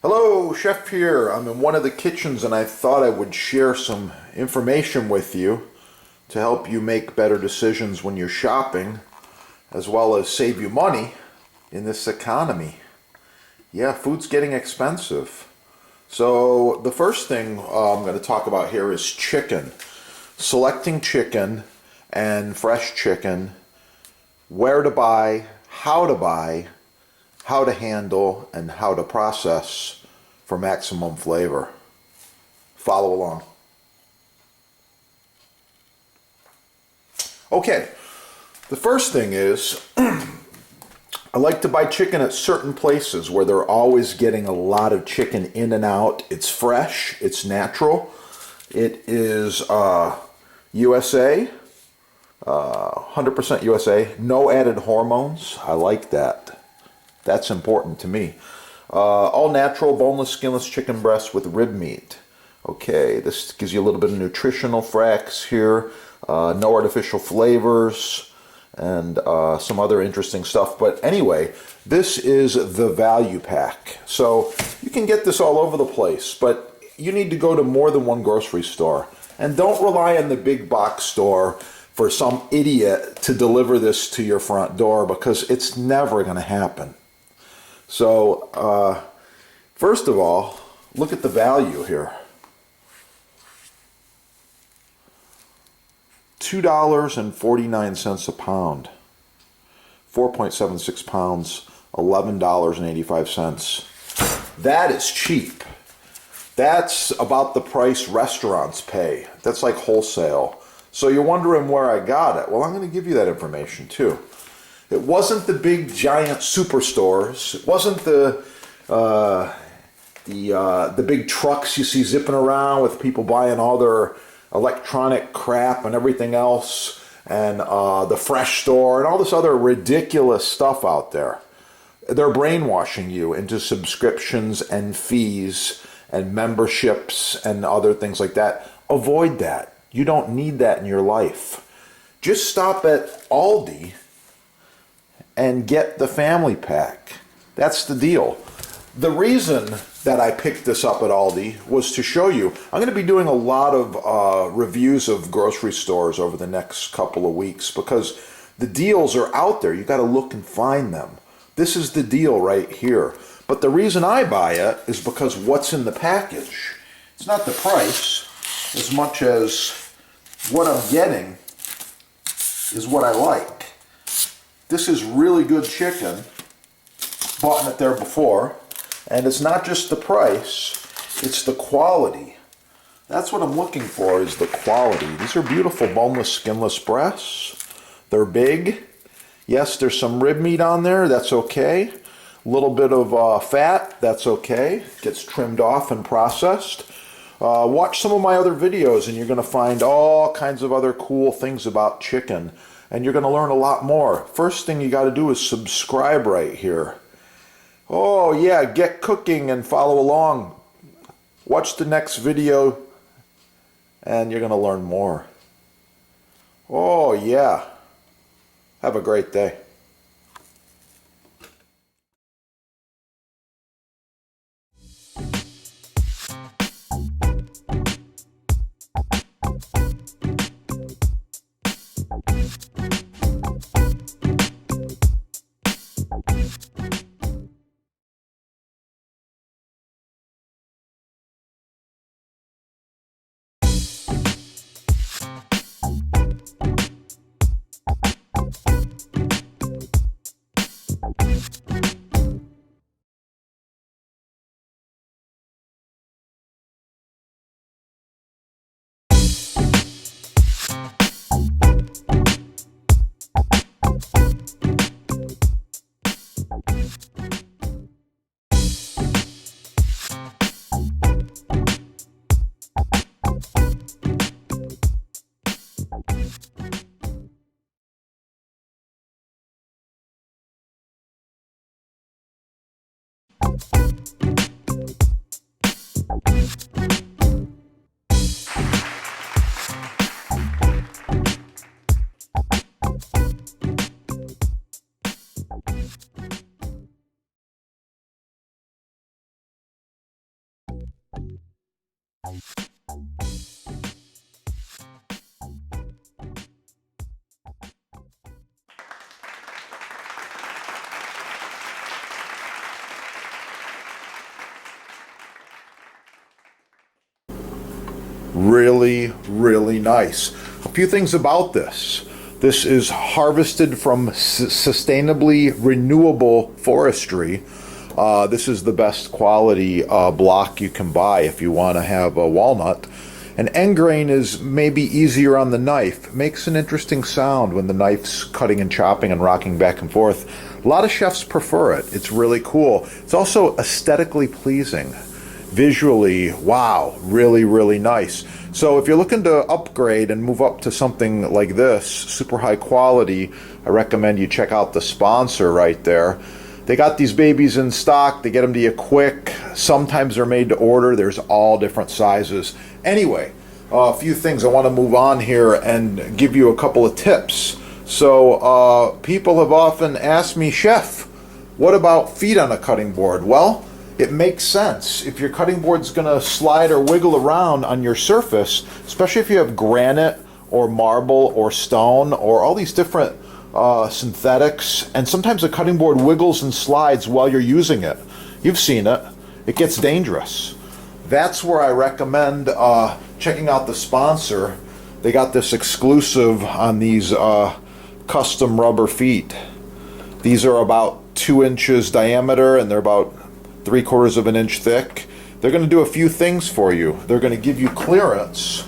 Hello, Chef here. I'm in one of the kitchens and I thought I would share some information with you to help you make better decisions when you're shopping, as well as save you money in this economy. Yeah, food's getting expensive. So the first thing I'm going to talk about here is chicken. Selecting chicken and fresh chicken, where to buy, how to handle, and how to process for maximum flavor. Follow along. Okay, the first thing is I like to buy chicken at certain places where they're always getting a lot of chicken in and out. It's fresh, it's natural, it is USA, 100% USA, no added hormones. I like that. That's important to me. All natural, boneless, skinless chicken breast with rib meat. Okay, this gives you a little bit of nutritional facts here. No artificial flavors and some other interesting stuff. But anyway, this is the value pack. So you can get this all over the place, but you need to go to more than one grocery store. And don't rely on the big box store for some idiot to deliver this to your front door, because it's never going to happen. So, first of all, look at the value here. $2.49 a pound. 4.76 pounds, $11.85. That is cheap. That's about the price restaurants pay. That's like wholesale. So you're wondering where I got it. Well, I'm going to give you that information too. It wasn't the big giant superstores. It wasn't the big trucks you see zipping around with people buying all their electronic crap and everything else, and the fresh store and all this other ridiculous stuff out there. They're brainwashing you into subscriptions and fees and memberships and other things like that. Avoid that. You don't need that in your life. Just stop at Aldi and get the family pack. That's the deal. The reason that I picked this up at Aldi was to show you. I'm going to be doing a lot of reviews of grocery stores over the next couple of weeks, because the deals are out there. You got to look and find them. This is the deal right here. But the reason I buy it is because what's in the package. It's not the price as much as what I'm getting is what I like. This is really good chicken. Bought it there before. And it's not just the price, it's the quality. That's what I'm looking for, is the quality. These are beautiful boneless, skinless breasts. They're big. Yes, there's some rib meat on there. That's okay. A little bit of fat. That's okay. Gets trimmed off and processed. Watch some of my other videos and you're going to find all kinds of other cool things about chicken. And you're going to learn a lot more. First thing you got to do is subscribe right here. Oh yeah, get cooking and follow along. Watch the next video and you're going to learn more. Oh yeah. Have a great day. Really, really nice. A few things about this. This is harvested from sustainably renewable forestry. This is the best quality block you can buy if you want to have a walnut. An end grain is maybe easier on the knife. Makes an interesting sound when the knife's cutting and chopping and rocking back and forth. A lot of chefs prefer it. It's really cool. It's also aesthetically pleasing. Visually, wow, really, really nice. So if you're looking to upgrade and move up to something like this, super high quality, I recommend you check out the sponsor right there. They got these babies in stock. They get them to you quick. Sometimes they're made to order. There's all different sizes. Anyway, a few things. I want to move on here and give you a couple of tips. So people have often asked me, Chef, what about feet on a cutting board? Well, it makes sense. If your cutting board's going to slide or wiggle around on your surface, especially if you have granite or marble or stone or all these different synthetics, and sometimes the cutting board wiggles and slides while you're using it. You've seen it. It gets dangerous. That's where I recommend checking out the sponsor. They got this exclusive on these custom rubber feet. These are about 2 inches diameter and they're about 3/4 of an inch thick. They're going to do a few things for you. They're going to give you clearance.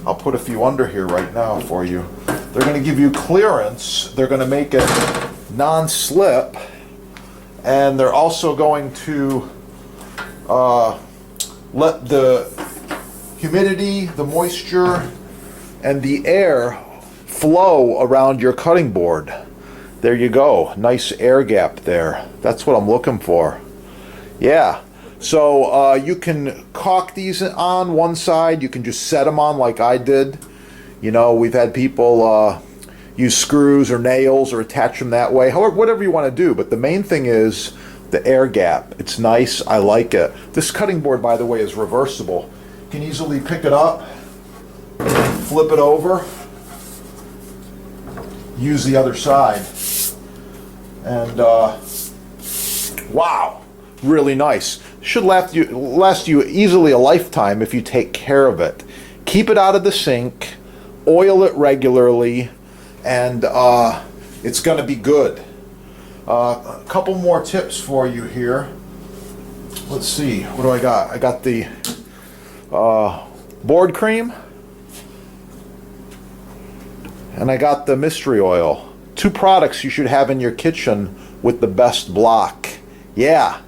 I'll put a few under here right now for you. They're going to give you clearance. They're going to make it non-slip. And they're also going to let the humidity, the moisture, and the air flow around your cutting board. There you go. Nice air gap there. That's what I'm looking for. Yeah. So you can caulk these on one side. You can just set them on like I did. You know, we've had people use screws or nails or attach them that way. However, whatever you want to do. But the main thing is the air gap. It's nice. I like it. This cutting board, by the way, is reversible. You can easily pick it up, flip it over, use the other side. And wow. Really nice. Should last you easily a lifetime if you take care of it. Keep it out of the sink, oil it regularly, and it's going to be good. A couple more tips for you here. Let's see, what do I got? I got the board cream, and I got the mystery oil. 2 products you should have in your kitchen with the best block. Yeah.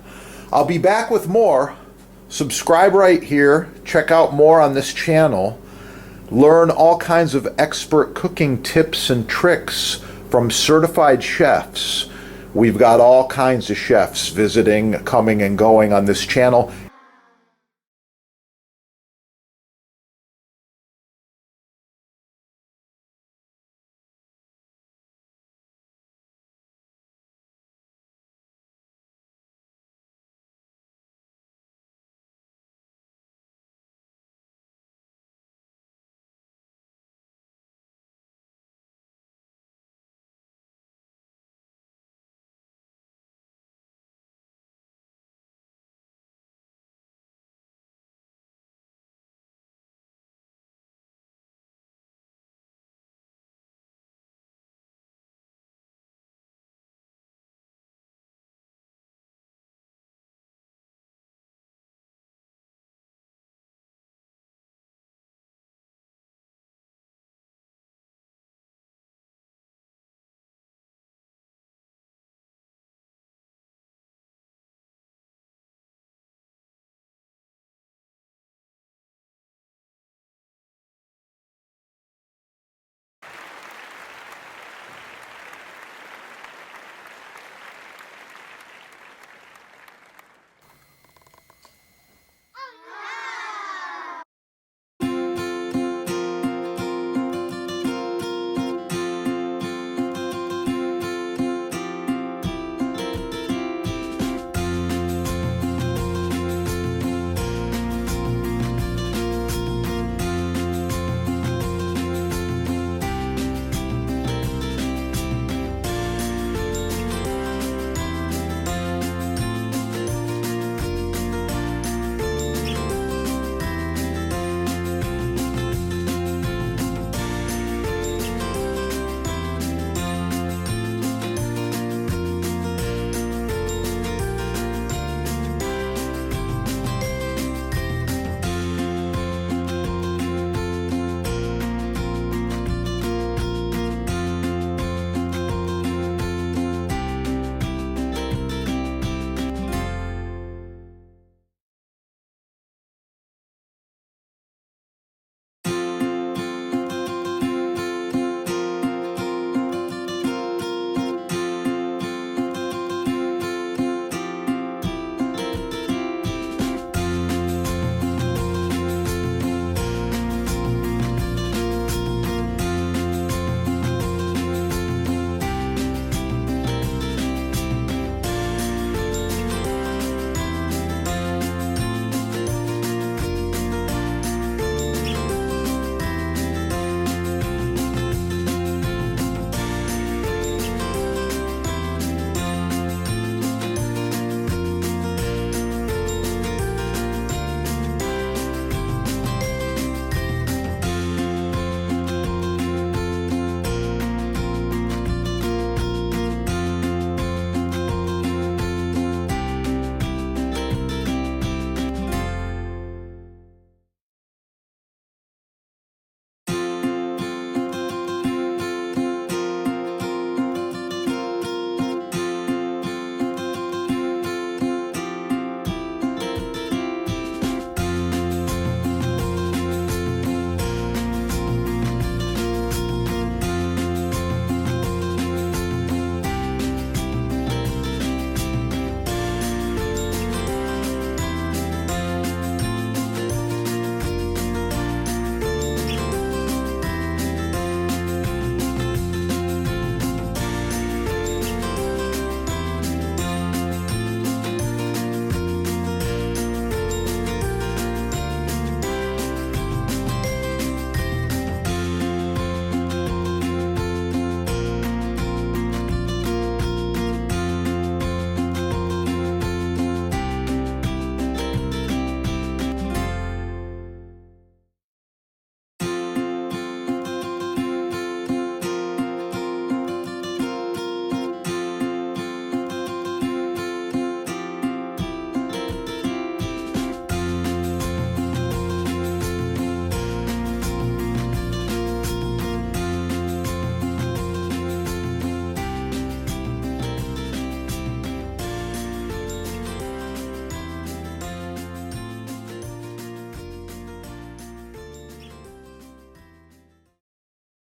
I'll be back with more. Subscribe right here. Check out more on this channel. Learn all kinds of expert cooking tips and tricks from certified chefs. We've got all kinds of chefs visiting, coming and going on this channel.